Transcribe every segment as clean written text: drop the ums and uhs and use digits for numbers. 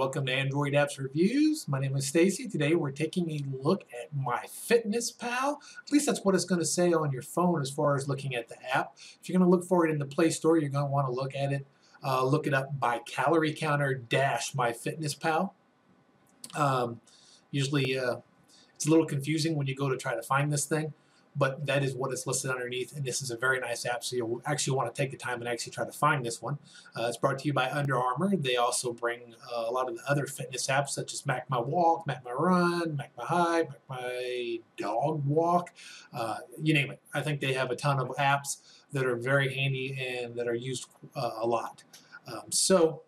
welcome to Android Apps Reviews. My name is Stacy. Today we're taking a look at MyFitnessPal. At least that's what it's going to say on your phone as far as looking at the app. If you're going to look for it in the Play Store, you're going to want to look at it. Look it up by Calorie Counter -MyFitnessPal. Usually it's a little confusing when you go to try to find this thing, but that is what it's listed underneath, and this is a very nice app, so you'll actually want to take the time and actually try to find this one. It's brought to you by Under Armour. They also bring a lot of the other fitness apps, such as Mac My Walk, Mac My Run, Mac My Hike, Mac My Dog Walk, you name it. I think they have a ton of apps that are very handy and that are used a lot. So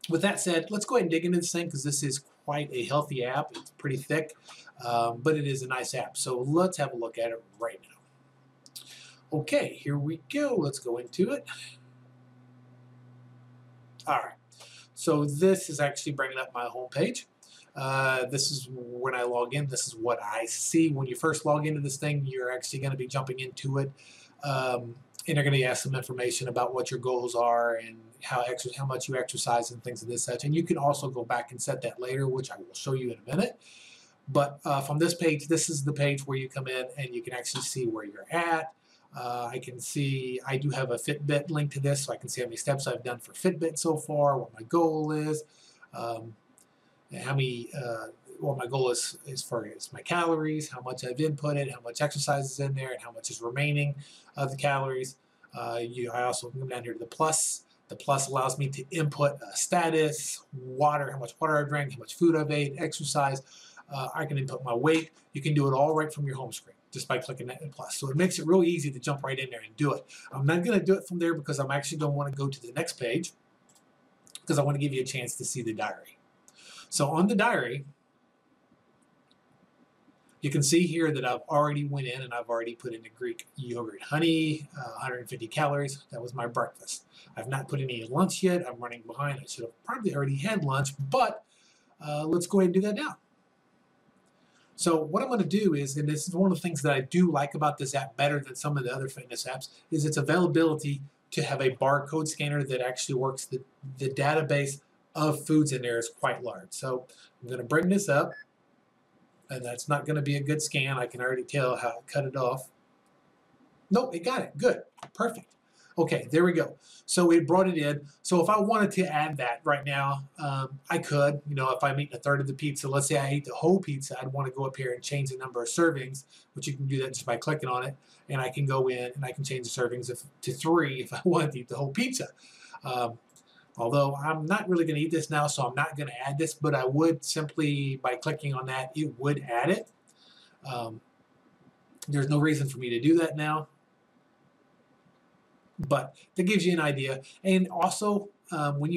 with that said, let's go ahead and dig into this thing, because this is quite a healthy app. It's pretty thick, but it is a nice app. So let's have a look at it right now. Okay, here we go. Let's go into it. All right. So this is actually bringing up my home page. This is when I log in. This is what I see. When you first log into this thing, you're actually going to be jumping into it. And they're going to ask some information about what your goals are and how much you exercise and things of this such. And you can also go back and set that later, which I will show you in a minute. But from this page, this is the page where you come in and you can actually see where you're at. I can see I do have a Fitbit link to this, so I can see how many steps I've done for Fitbit so far, what my goal is, and how many. What my goal is for my calories, how much I've inputted, how much exercise is in there, and how much is remaining of the calories. I also come down here to the plus. The plus allows me to input status, water, how much water I drank, how much food I've ate, exercise. I can input my weight. You can do it all right from your home screen just by clicking that plus. So it makes it real easy to jump right in there and do it. I'm not going to do it from there because I'm actually going to want to go to the next page because I want to give you a chance to see the diary. So on the diary, you can see here that I've already went in and I've already put in the Greek yogurt honey, 150 calories. That was my breakfast. I've not put any lunch yet. I'm running behind. I should have probably already had lunch, but let's go ahead and do that now. So what I'm going to do is, and this is one of the things that I do like about this app better than some of the other fitness apps, is its availability to have a barcode scanner that actually works. The database of foods in there is quite large. So I'm going to bring this up. And that's not going to be a good scan. I can already tell how it cut it off. Nope, it got it. Good. Perfect. Okay, there we go. So it brought it in. So if I wanted to add that right now, I could. You know, if I'm eating a third of the pizza, let's say I ate the whole pizza, I'd want to go up here and change the number of servings, which you can do that just by clicking on it. And I can go in and I can change the servings to 3 if I wanted to eat the whole pizza. Although I'm not really going to eat this now, so I'm not going to add this, but I would simply, by clicking on that, it would add it. There's no reason for me to do that now, but that gives you an idea. And also, when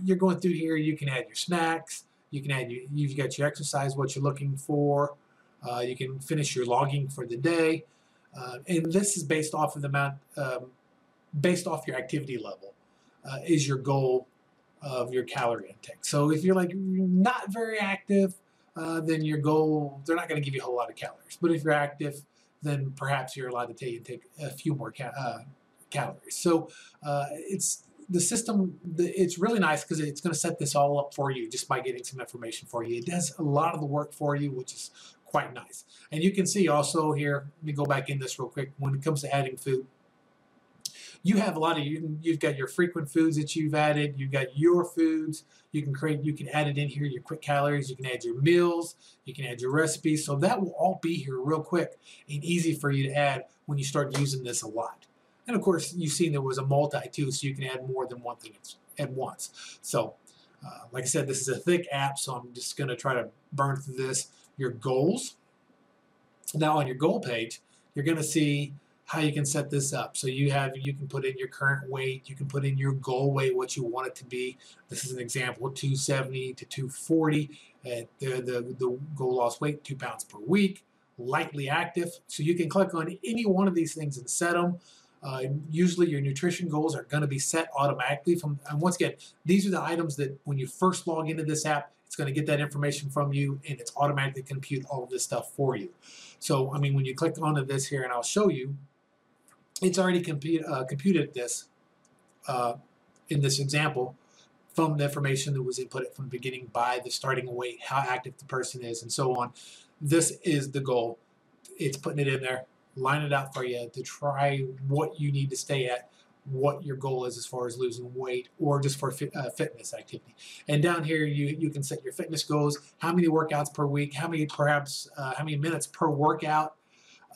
you're going through here, you can add your snacks, you can add you've got your exercise, what you're looking for, you can finish your logging for the day, and this is based off of the amount, based off your activity level. Is your goal of your calorie intake. So if you're like not very active, then your goal, they're not going to give you a whole lot of calories. But if you're active, then perhaps you're allowed to take a few more calories. So it's the system, it's really nice because it's going to set this all up for you just by getting some information for you. It does a lot of the work for you, which is quite nice. And you can see also here, let me go back in this real quick, when it comes to adding food, you have a lot of, you've got your frequent foods that you've added, you've got your foods, you can add it in here, your quick calories, you can add your meals, you can add your recipes, so that will all be here real quick and easy for you to add when you start using this a lot. And of course, you've seen there was a multi too, so you can add more than one thing at once. So, like I said, this is a thick app, so I'm just going to try to burn through this. Your goals. Now on your goal page, you're going to see how you can set this up. So you can put in your current weight, you can put in your goal weight, what you want it to be. This is an example, 270 to 240. The goal loss weight, 2 pounds per week, lightly active. So you can click on any one of these things and set them. Usually your nutrition goals are going to be set automatically and once again, these are the items that when you first log into this app, it's going to get that information from you and it's automatically compute all of this stuff for you. So, I mean, when you click onto this here, and I'll show you, it's already computed this in this example from the information that was input from the beginning by the starting weight, how active the person is, and so on. This is the goal. It's putting it in there, line it out for you to try what you need to stay at, what your goal is as far as losing weight or just for fitness activity. And down here, you can set your fitness goals, how many workouts per week, how many minutes per workout,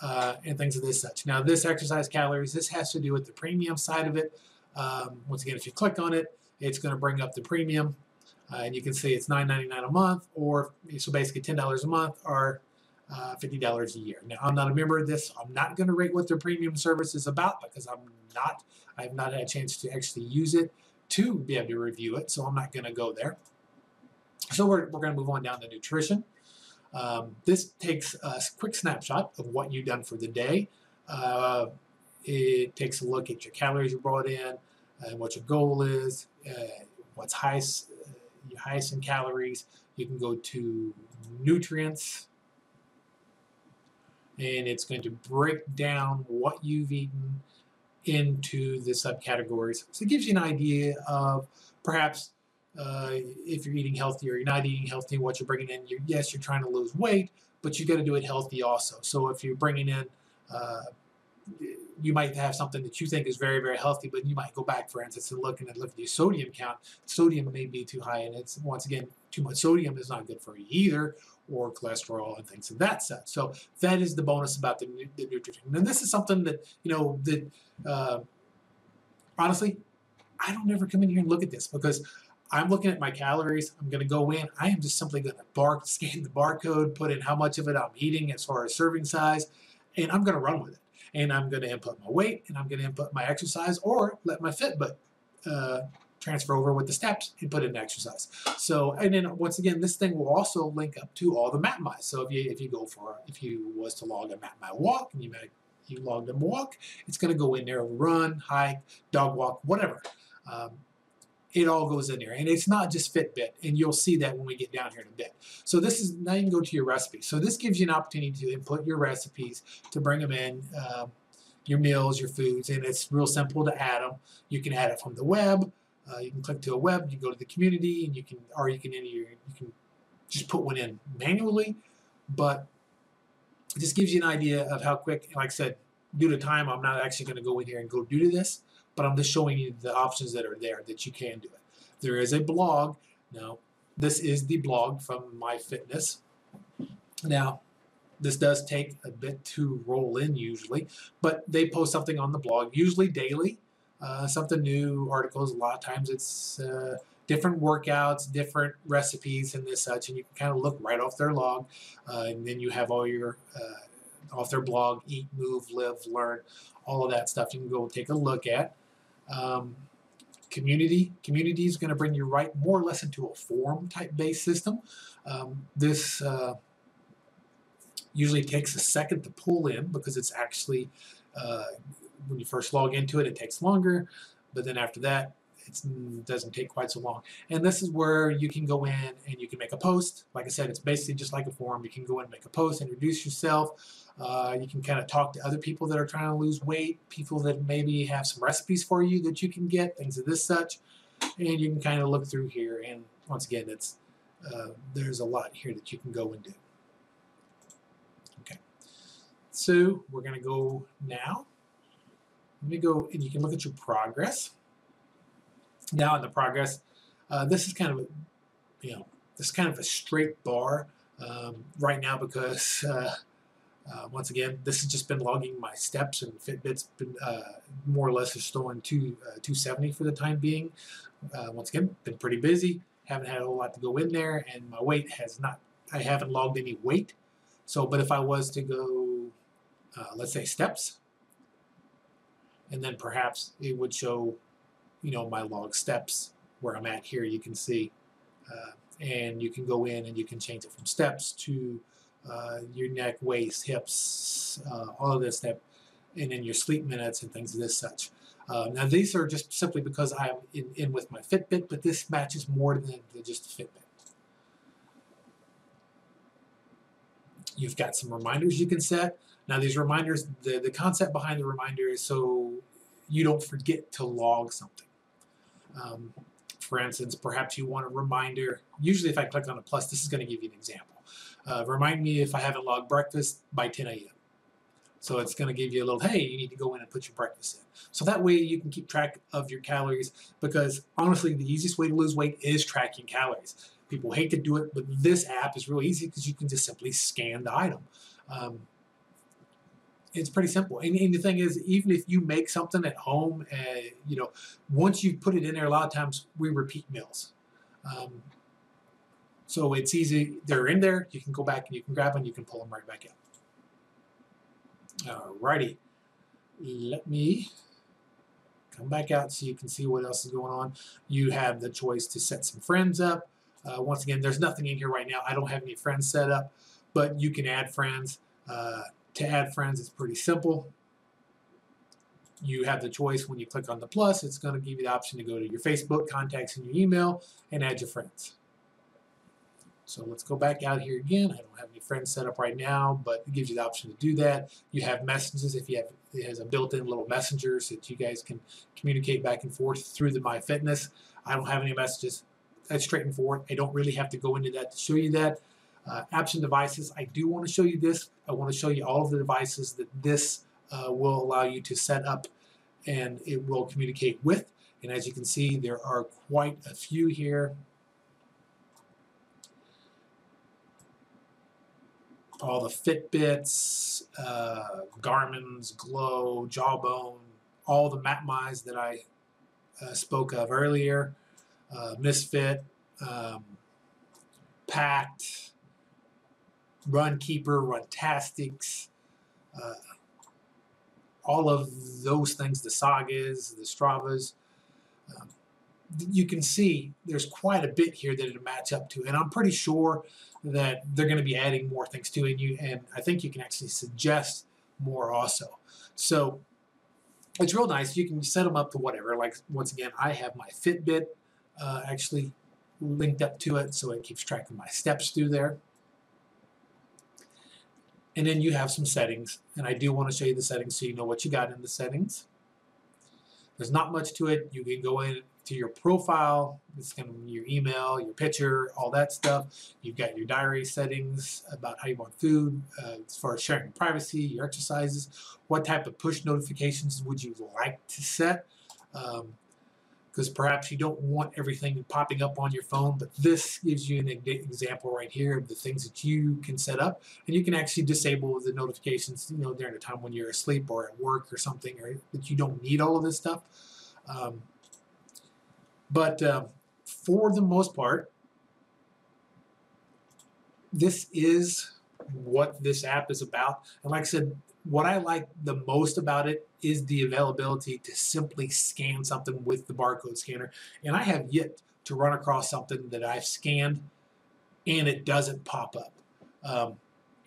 and things of this such. Now, this exercise calories, this has to do with the premium side of it. Once again, if you click on it, it's going to bring up the premium, and you can see it's $9.99 a month, or so basically $10 a month, or $50 a year. Now, I'm not a member of this. I'm not going to rate what their premium service is about because I have not had a chance to actually use it to be able to review it, so I'm not going to go there. So we're going to move on down to nutrition. This takes a quick snapshot of what you've done for the day. It takes a look at your calories you brought in and what your goal is, what's your highest in calories. You can go to nutrients, and it's going to break down what you've eaten into the subcategories. So it gives you an idea of perhaps if you're eating healthy or you're not eating healthy, what you're bringing in. Yes, you're trying to lose weight, but you got to do it healthy also. So if you're bringing in, you might have something that you think is very, very healthy, but you might go back, for instance, and look at your sodium count. Sodium may be too high, and it's, once again, too much sodium is not good for you either, or cholesterol and things of that such. So that is the bonus about the nutrition. And this is something that, honestly, I don't ever come in here and look at this because I'm looking at my calories. I'm going to go in. I am just simply going to scan the barcode, put in how much of it I'm eating as far as serving size, and I'm going to run with it. And I'm going to input my weight, and I'm going to input my exercise, or let my Fitbit transfer over with the steps and put in exercise. So, and then once again, this thing will also link up to all the MapMys. So if you was to log a MapMy walk, and you logged a walk, it's going to go in there, run, hike, dog walk, whatever. It all goes in there, and it's not just Fitbit, and you'll see that when we get down here in a bit. So this is, now you can go to your recipes. So this gives you an opportunity to input your recipes, to bring them in, your meals, your foods, and it's real simple to add them. You can add it from the web. You can click to a web, you go to the community, and you can just put one in manually, but it just gives you an idea of how quick. Like I said, due to time, I'm not actually going to go in here and go do this, but I'm just showing you the options that are there that you can do it. There is a blog. Now, this is the blog from MyFitness. Now, this does take a bit to roll in usually, but they post something on the blog, usually daily, something new, articles. A lot of times it's different workouts, different recipes, and this such, and you can kind of look right off their log, and then you have all your off their blog, eat, move, live, learn, all of that stuff you can go take a look at. Community is going to bring you right more or less into a forum type based system. This usually takes a second to pull in because it's actually when you first log into it, it takes longer, but then after that, it doesn't take quite so long. And this is where you can go in and you can make a post. Like I said, it's basically just like a forum. You can go in and make a post, introduce yourself. You can kind of talk to other people that are trying to lose weight, people that maybe have some recipes for you that you can get, things of this such. And you can kind of look through here. And once again, it's there's a lot here that you can go and do. Okay, so we're going to go now. Let me go, and you can look at your progress. Now in the progress, this is kind of a straight bar right now because once again, this has just been logging my steps, and Fitbit's been more or less just showing 270 for the time being. Once again, been pretty busy, haven't had a whole lot to go in there, and my weight has not. I haven't logged any weight. So, but if I was to go, let's say steps, and then perhaps it would show, my log steps where I'm at here. You can see, and you can go in and you can change it from steps to your neck, waist, hips, all of this stuff, and then your sleep minutes and things of this such. Now these are just simply because I'm in with my Fitbit, but this matches more than just a Fitbit. You've got some reminders you can set. Now these reminders, the concept behind the reminder is so you don't forget to log something. For instance, perhaps you want a reminder. Usually if I click on a plus, this is going to give you an example. Remind me if I haven't logged breakfast by 10 a.m. So it's going to give you a little, hey, you need to go in and put your breakfast in. So that way you can keep track of your calories, because honestly, the easiest way to lose weight is tracking calories. People hate to do it, but this app is really easy because you can just simply scan the item. It's pretty simple. And the thing is, even if you make something at home, once you put it in there, a lot of times we repeat meals. So it's easy. They're in there. You can go back and you can grab them. You can pull them right back out. Alrighty, let me come back out so you can see what else is going on. You have the choice to set some friends up. Once again, there's nothing in here right now. I don't have any friends set up, but you can add friends. To add friends, it's pretty simple. You have the choice when you click on the plus, it's going to give you the option to go to your Facebook, contacts, and your email, and add your friends. So let's go back out here again. I don't have any friends set up right now, but it gives you the option to do that. You have messages. If you have, it has a built-in little messengers that you guys can communicate back and forth through the MyFitness. I don't have any messages. That's straight and forward. I don't really have to go into that to show you that. Apps and devices, I do want to show you this. I want to show you all of the devices that this will allow you to set up and it will communicate with. And as you can see, there are quite a few here. All the Fitbits, Garmin's, Glow, Jawbone, all the MapMy's that I spoke of earlier, Misfit, Pact, Runkeeper, Runtastics, all of those things, the Sagas, the Stravas. You can see there's quite a bit here that it'll match up to, and I'm pretty sure that they're going to be adding more things to it, and I think you can actually suggest more also. So it's real nice. You can set them up to whatever. Like, once again, I have my Fitbit actually linked up to it, so it keeps track of my steps through there. And then you have some settings, and I do want to show you the settings so you know what you got in the settings. There's not much to it. You can go in to your profile. It's going to be your email, your picture, all that stuff. You've got your diary settings about how you want food, as far as sharing privacy, your exercises. What type of push notifications would you like to set? Because perhaps you don't want everything popping up on your phone, but this gives you an example right here of the things that you can set up, and you can actually disable the notifications, during a time when you're asleep or at work or something, or that you don't need all of this stuff. But for the most part, this is what this app is about. And like I said, what I like the most about it is the availability to simply scan something with the barcode scanner. And I have yet to run across something that I've scanned and it doesn't pop up.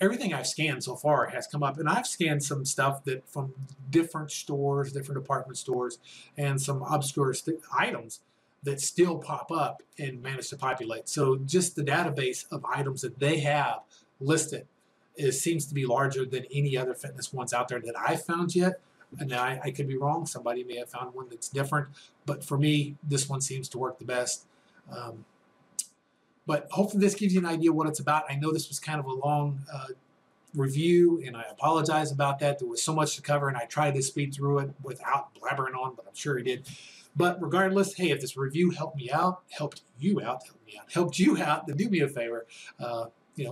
Everything I've scanned so far has come up, and I've scanned some stuff that from different stores, different department stores, and some obscure items that still pop up and manage to populate. So just the database of items that they have listed seems to be larger than any other fitness ones out there that I've found yet. And I could be wrong. Somebody may have found one that's different. But for me, this one seems to work the best. But hopefully this gives you an idea what it's about. I know this was kind of a long review, and I apologize about that. There was so much to cover, and I tried to speed through it without blabbering on, but I'm sure it did. But regardless, hey, if this review helped you out, then do me a favor.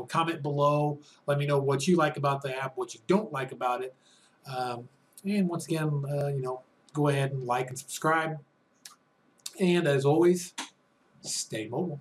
Comment below. Let me know what you like about the app, what you don't like about it. And once again, go ahead and like and subscribe. And as always, stay mobile.